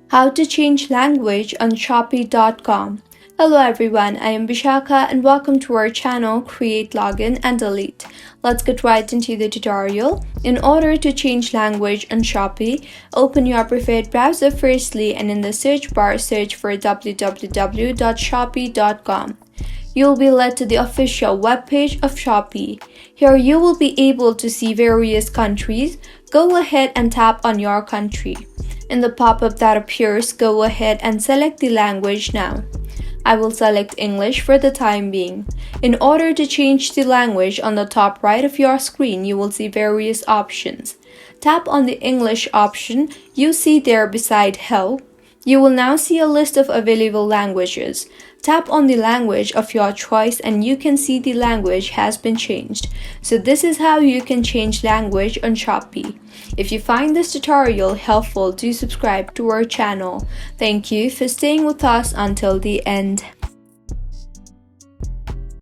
How to change language on Shopee.com. Hello everyone, I am Vishaka and welcome to our channel Create, Login and Delete. Let's get right into the tutorial. In order to change language on Shopee, open your preferred browser firstly and in the search bar search for www.shopee.com. You'll be led to the official webpage of Shopee. Here you will be able to see various countries. Go ahead and tap on your country. In the pop-up that appears, go ahead and select the language now. I will select English for the time being. In order to change the language, on the top right of your screen, you will see various options. Tap on the English option you see there beside Help. You will now see a list of available languages. Tap on the language of your choice and you can see the language has been changed. So this is how you can change language on Shopee. If you find this tutorial helpful, do subscribe to our channel. Thank you for staying with us until the end.